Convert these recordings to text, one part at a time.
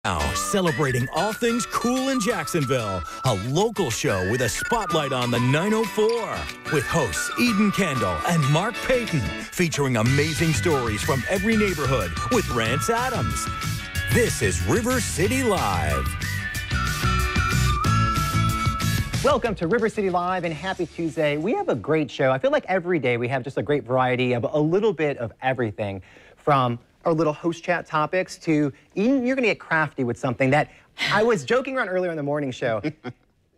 Now, celebrating all things cool in Jacksonville, a local show with a spotlight on the 904 with hosts Eden Kendall and Mark Payton, featuring amazing stories from every neighborhood with Rance Adams. This is River City Live. Welcome to River City Live and happy Tuesday. We have a great show. I feel like every day we have just a great variety of a little bit of everything, from our little host chat topics to even you're going to get crafty with something that I was joking around earlier in the morning show.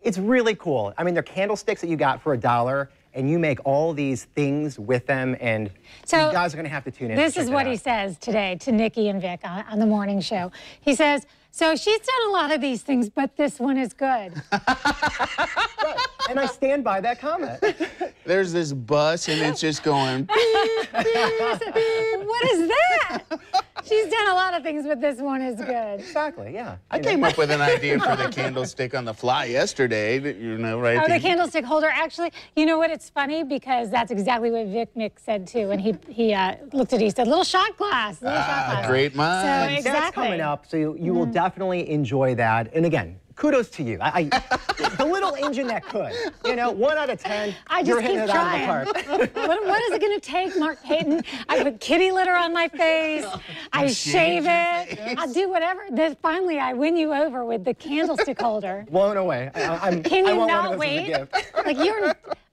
It's really cool. I mean, they're candlesticks that you got for $1, and you make all these things with them, and so you guys are going to have to tune in. This is what he says today to Nikki and Vic on the morning show. He says, so she's done a lot of these things, but this one is good. Right. And I stand by that comment. There's this bus, and it's just going. What is that? She's done a lot of things, but this one is good. Exactly, yeah. I came up with an idea for the candlestick on the fly yesterday, you know, right? Oh, the candlestick holder. Actually, you know what? It's funny because that's exactly what Vic Mick said, too. And he looked at it, he said, little shot glass, little shot glass. Great mind. So, exactly. That's coming up, so you will definitely enjoy that. And again, kudos to you. The little engine that could. You know, 1 out of 10, you're hitting it out of the park. What is it going to take, Mark Payton? I put kitty litter on my face. I shave it. I'll do whatever. Then finally, I win you over with the candlestick holder. Blown away. Can you not wait? Like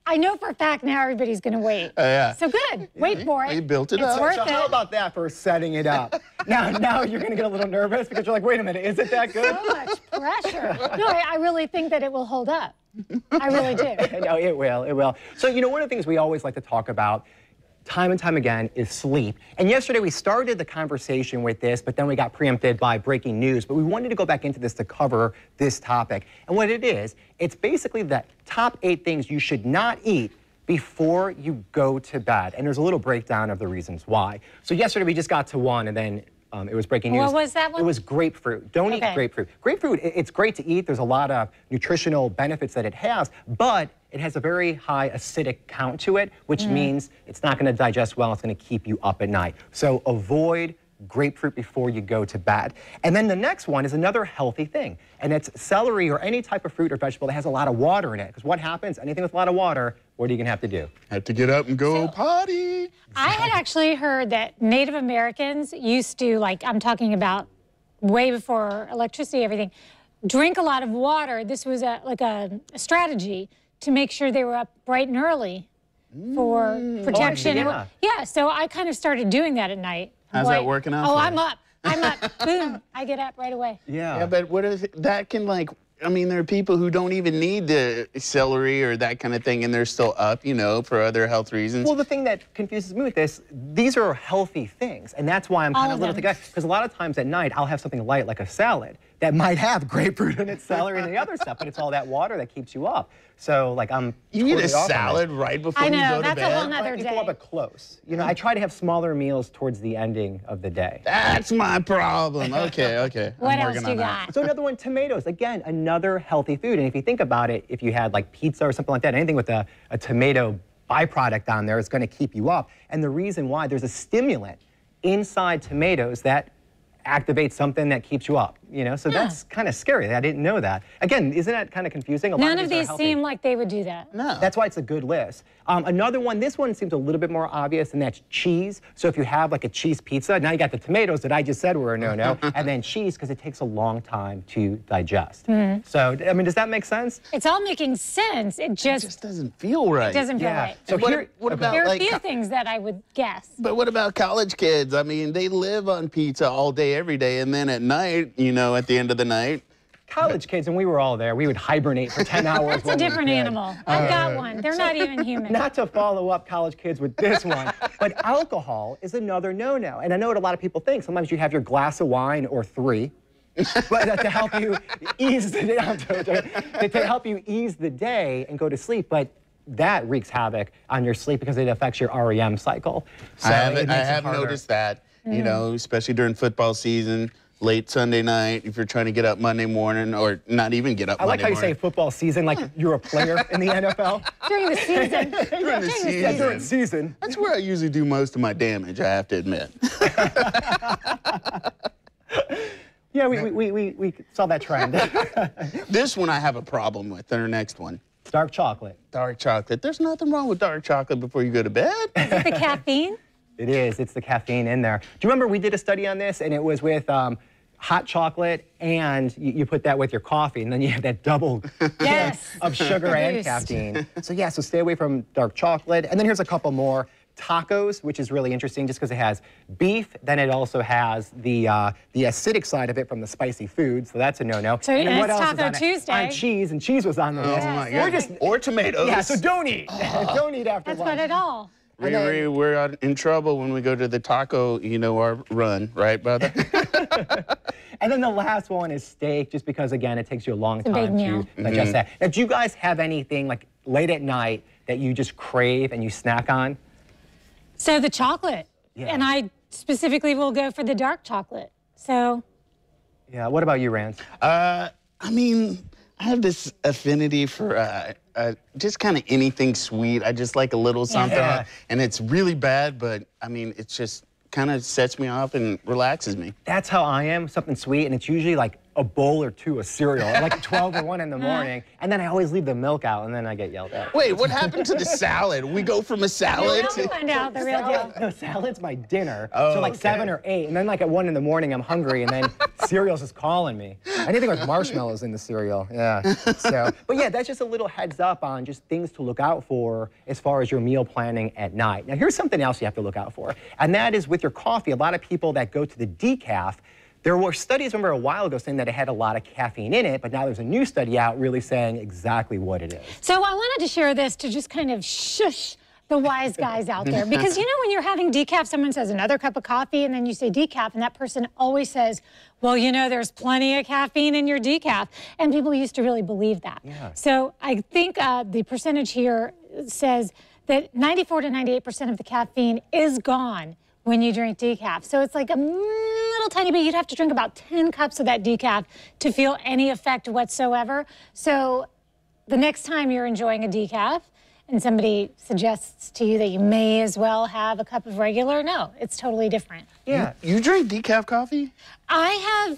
I know for a fact now everybody's going to wait. Yeah. So good. Wait for it. You built it up. It's worth So how about that for setting it up? Now you're going to get a little nervous because you're like, wait a minute, is it that good? So much pressure. No, I really think that it will hold up. I really do. No, it will. It will. So, you know, one of the things we always like to talk about time and time again is sleep. And yesterday we started the conversation with this, but then we got preempted by breaking news. But we wanted to go back into this to cover this topic. And what it is, it's basically the top 8 things you should not eat before you go to bed. And there's a little breakdown of the reasons why. So yesterday we just got to one, and then it was breaking news. What was that one? It was grapefruit. Don't eat grapefruit. Grapefruit, it's great to eat. There's a lot of nutritional benefits that it has, but it has a very high acidic count to it, which means it's not going to digest well. It's going to keep you up at night. So avoid grapefruit before you go to bed. And then the next one is another healthy thing, and it's celery or any type of fruit or vegetable that has a lot of water in it. Because what happens? Anything with a lot of water, what are you going to have to do? Have to get up and go potty. I had actually heard that Native Americans used to, like I'm talking about way before electricity, everything, drink a lot of water. This was like a strategy to make sure they were up bright and early for protection. Yeah, so I kind of started doing that at night. How's that working out? Oh, for I'm you? up. I'm up. Boom. I get up right away. Yeah, but what if that can, like, I mean, there are people who don't even need the celery or that kind of thing, and they're still up, you know, for other health reasons. Well, the thing that confuses me with this, these are healthy things, and that's why I'm kind of a little together. Because a lot of times at night, I'll have something light like a salad that might have grapefruit in it, celery, and the other stuff, but it's all that water that keeps you up. So, like, You totally eat a salad right before you go to bed? That's a whole nother It's day. a little bit close. You know, I try to have smaller meals towards the ending of the day. That's my problem. Okay. What I'm else working you on that. got? So another one, tomatoes. Again, another healthy food. And if you think about it, if you had like pizza or something like that, anything with a tomato byproduct on there is going to keep you up. And the reason why, there's a stimulant inside tomatoes that activates something that keeps you up. You know, so that's kind of scary. I didn't know that. Again, isn't that kind of confusing? None of these seem like they would do that. No. That's why it's a good list. Another one, this one seems a little bit more obvious, and that's cheese. So if you have like a cheese pizza, now you got the tomatoes that I just said were a no-no, and then cheese because it takes a long time to digest. So, I mean, does that make sense? It's all making sense. It just doesn't feel right. doesn't feel right. So what about, There are a like, few things that I would guess. But what about college kids? I mean, they live on pizza all day, every day, and then at night, you know, at the end of the night. College kids, and we were all there, we would hibernate for 10 hours. That's a different animal. I've got one. They're not even human. Not to follow up college kids with this one, but alcohol is another no-no. And I know what a lot of people think. Sometimes you have your glass of wine or 3, but to help you ease the day, to help you ease the day and go to sleep. But that wreaks havoc on your sleep because it affects your REM cycle. So I have noticed that, you know, especially during football season. Late Sunday night, if you're trying to get up Monday morning, or not even get up Monday morning. I like how you say football season like you're a player in the NFL. During the season. During the season. Yeah, during season. That's where I usually do most of my damage, I have to admit. Yeah, we saw that trend. This one I have a problem with, our next one. Dark chocolate. Dark chocolate. There's nothing wrong with dark chocolate before you go to bed. Is it the caffeine? It is. It's the caffeine in there. Do you remember we did a study on this, and it was with hot chocolate, and you put that with your coffee, and then you have that double Yes. of sugar and caffeine. So yeah, so stay away from dark chocolate. And then here's a couple more. Tacos, which is really interesting just because it has beef, then it also has the acidic side of it from the spicy food, so that's a no-no. So and then it's what else Taco is on Tuesday. On cheese, and cheese was on the list. Oh my Yes. God. Or tomatoes. Yeah, so don't eat. Don't eat after That's lunch. what it all. We're in trouble when we go to the taco, our run, right, brother? And then the last one is steak, just because, again, it takes you a long a big time meal. to digest that. Now, do you guys have anything, like, late at night that you just crave and you snack on? So the chocolate. Yeah. And I specifically will go for the dark chocolate. So. Yeah, what about you, Rance? I have this affinity for just kind of anything sweet. I just like a little something. Yeah. And it's really bad, but, it's just kind of sets me off and relaxes me. That's how I am, something sweet, and it's usually like a bowl or two of cereal, like 12 or 1 in the morning, and then I always leave the milk out, and then I get yelled at. Wait, what happened to the salad? We go from a salad We'll find out the real deal. No, salad's my dinner, Oh, so like okay. 7 or 8, and then like at 1 in the morning I'm hungry, and then cereal's just calling me. Anything with marshmallows in the cereal, yeah. So, but yeah, that's just a little heads up on just things to look out for as far as your meal planning at night. Now here's something else you have to look out for, and that is with your coffee. A lot of people that go to the decaf, there were studies, remember, a while ago saying that it had a lot of caffeine in it, but now there's a new study out really saying exactly what it is. So I wanted to share this to just kind of shush the wise guys out there. Because when you're having decaf, someone says another cup of coffee, and then you say decaf, and that person always says, well, there's plenty of caffeine in your decaf. And people used to really believe that. Yeah. So I think the percentage here says that 94 to 98% of the caffeine is gone when you drink decaf. So it's like a little tiny bit. You'd have to drink about 10 cups of that decaf to feel any effect whatsoever. So the next time you're enjoying a decaf and somebody suggests to you that you may as well have a cup of regular, no, it's totally different. Yeah. You drink decaf coffee? I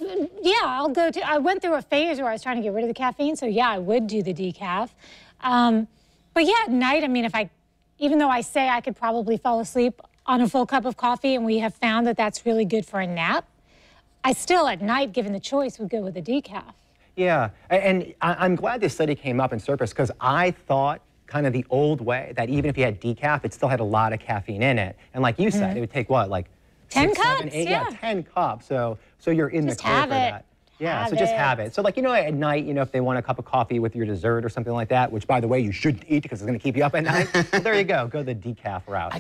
went through a phase where I was trying to get rid of the caffeine, so yeah, I would do the decaf. But yeah, at night, even though I say I could probably fall asleep on a full cup of coffee, and we have found that that's really good for a nap, I still, at night, given the choice, would go with a decaf. Yeah, and I'm glad this study came up and surfaced, because I thought kind of the old way that even if you had decaf, it still had a lot of caffeine in it. And like you said, it would take what, like 10 6, 7, cups, 8, yeah. 10 cups. So you're in Just the clear have for it. that. Yeah, Have so just it. have it. So like, at night, if they want a cup of coffee with your dessert or something like that, which by the way, you shouldn't eat because it's going to keep you up at night, well, there you go the decaf route.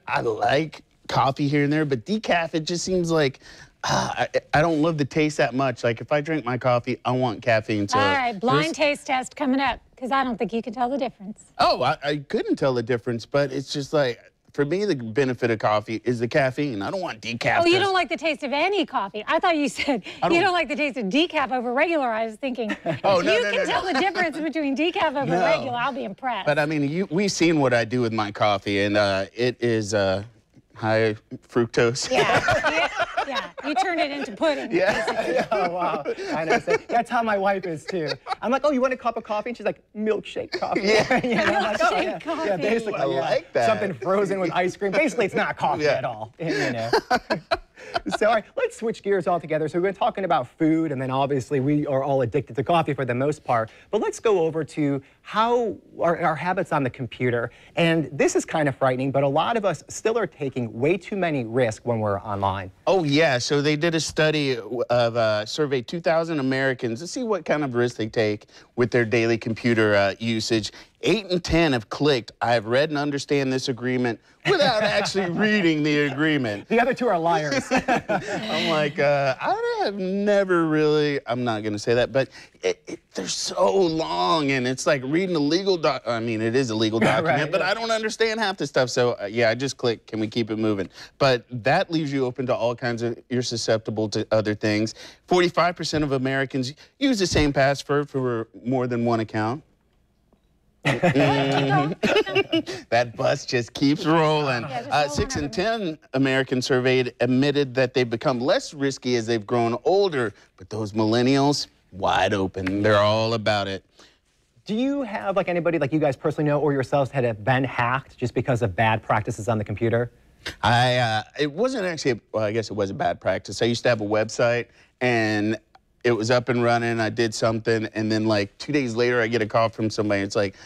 I like coffee here and there, but decaf, it just seems like I don't love the taste that much. Like if I drink my coffee, I want caffeine. So All right, blind taste test coming up, because I don't think you can tell the difference. Oh, I couldn't tell the difference, but it's just like, for me, the benefit of coffee is the caffeine. I don't want decaf. Oh, you don't like the taste of any coffee. I thought you said you don't like the taste of decaf over regular. I was thinking, Oh, if no, you no, can no, tell the difference between decaf over No. regular, I'll be impressed. But we've seen what I do with my coffee, and it is high fructose. Yeah, you turn it into pudding. Yeah. Oh, wow. I know. So that's how my wife is, too. I'm like, oh, you want a cup of coffee? And she's like, milkshake coffee. Yeah. I'm like, oh, Milkshake yeah. coffee. Yeah, basically. I like that. Something frozen with ice cream. Basically, it's not coffee Yeah. at all. So, all right, let's switch gears altogether. So we've been talking about food, and then obviously we are all addicted to coffee for the most part. But let's go over to how our habits on the computer. And this is kind of frightening, but a lot of us still are taking way too many risks when we're online. Oh, yeah. So they did a study of surveyed 2,000 Americans to see what kind of risks they take with their daily computer usage. 8 in 10 have clicked, I have read and understand this agreement without actually reading the agreement. The other two are liars. I'm like, I have never really, I'm not going to say that, but they're so long, and it's like reading a legal it is a legal document, Right, but yeah. I don't understand half the stuff. So, yeah, I just click, can we keep it moving? But that leaves you open to all kinds of, you're susceptible to other things. 45% of Americans use the same password for more than one account. That bus just keeps rolling. Yeah, 6 in 10 Americans surveyed admitted that they've become less risky as they've grown older, but those millennials, wide open. They're all about it. Do you have like anybody like you guys personally know or yourselves that have been hacked just because of bad practices on the computer? It wasn't actually, well, I guess it was a bad practice. I used to have a website and it was up and running. I did something, and then like 2 days later, I get a call from somebody. It's like,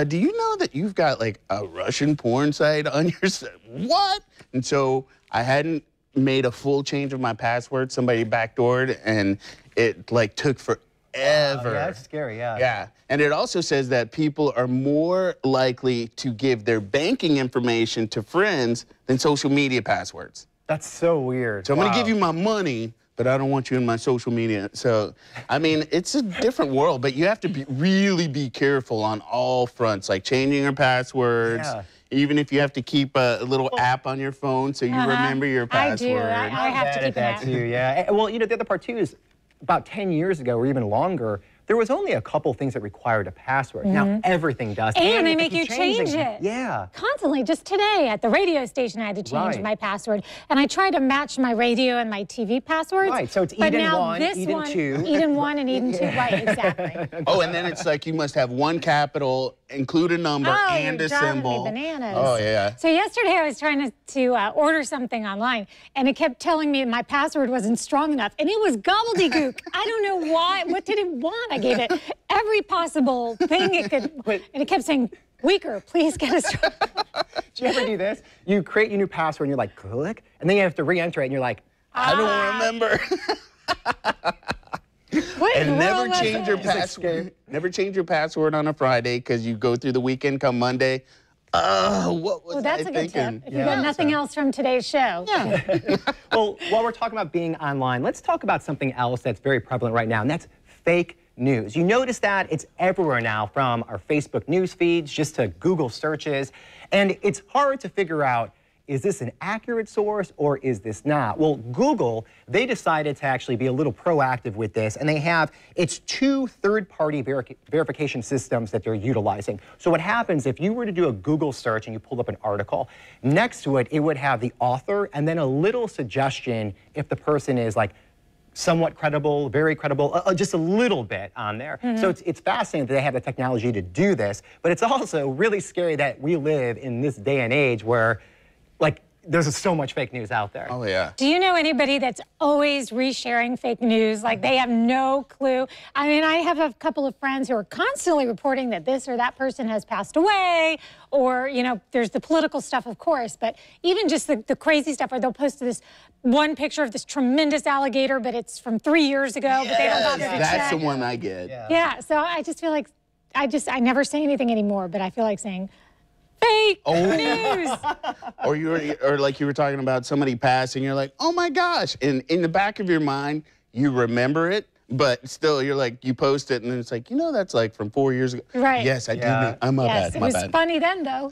do you know that you've got like a Russian porn site on your site? What? And so I hadn't made a full change of my password. Somebody backdoored, and it like took forever. Yeah, that's scary, yeah. Yeah, and it also says that people are more likely to give their banking information to friends than social media passwords. That's so weird. So I'm gonna give you my money, but I don't want you in my social media. So, I mean, it's a different world, but you have to really be careful on all fronts, like changing your passwords. Yeah. Even if you have to keep a little app on your phone so you remember your password. I do. I have to keep that too, yeah. Well, you know, the other part too is about 10 years ago or even longer, there was only a couple things that required a password. Now everything does. And they make you change it. Yeah. Constantly. Just today at the radio station, I had to change Right. my password. And I tried to match my radio and my TV passwords. Right, so it's but Eden now 1, this Eden one, 2. Eden 1 and Eden 2. Right, exactly. Oh, and then it's like you must have one capital, include a number, and you're a driving symbol. me bananas. Oh, yeah. So yesterday I was trying to order something online, and it kept telling me my password wasn't strong enough, and it was gobbledygook. I don't know why. What did it want? I gave it every possible thing it could, and it kept saying, weaker, please get us. Do you ever do this? You create your new password and you're like, click, and then you have to re-enter it and you're like, I don't remember. What in And the never world was change your it? password. Never change your password on a Friday because you go through the weekend come Monday. Oh, what was Well, that's I a good thinking? tip. If you got nothing else from today's show. Yeah. well, while we're talking about being online, let's talk about something else that's very prevalent right now, and that's fake news. You notice that it's everywhere now, from our Facebook news feeds just to Google searches, and it's hard to figure out, is this an accurate source or is this not? Well, Google, they decided to actually be a little proactive with this, and they have, it's 2 third-party verification systems that they're utilizing. So what happens if you were to do a Google search and you pulled up an article, next to it, it would have the author and then a little suggestion if the person is like somewhat credible, very credible, just a little bit on there. So it's fascinating that they have the technology to do this, but it's also really scary that we live in this day and age where like, there's so much fake news out there. Oh, yeah. Do you know anybody that's always resharing fake news? Like, they have no clue. I mean, I have a couple of friends who are constantly reporting that this or that person has passed away, or, you know, there's the political stuff, of course, but even just the crazy stuff where they'll post this one picture of this tremendous alligator, but it's from 3 years ago, but they don't bother to check. That's the one I get. Yeah, so I just feel like, I never say anything anymore, but I feel like saying, fake news. Or like you were talking about somebody passing, you're like, oh my gosh. And in the back of your mind, you remember it, but still you're like, you post it and then it's like, you know, that's like from 4 years ago. Right. Yes, I do know. My Yes, bad, it my was bad. funny then, though.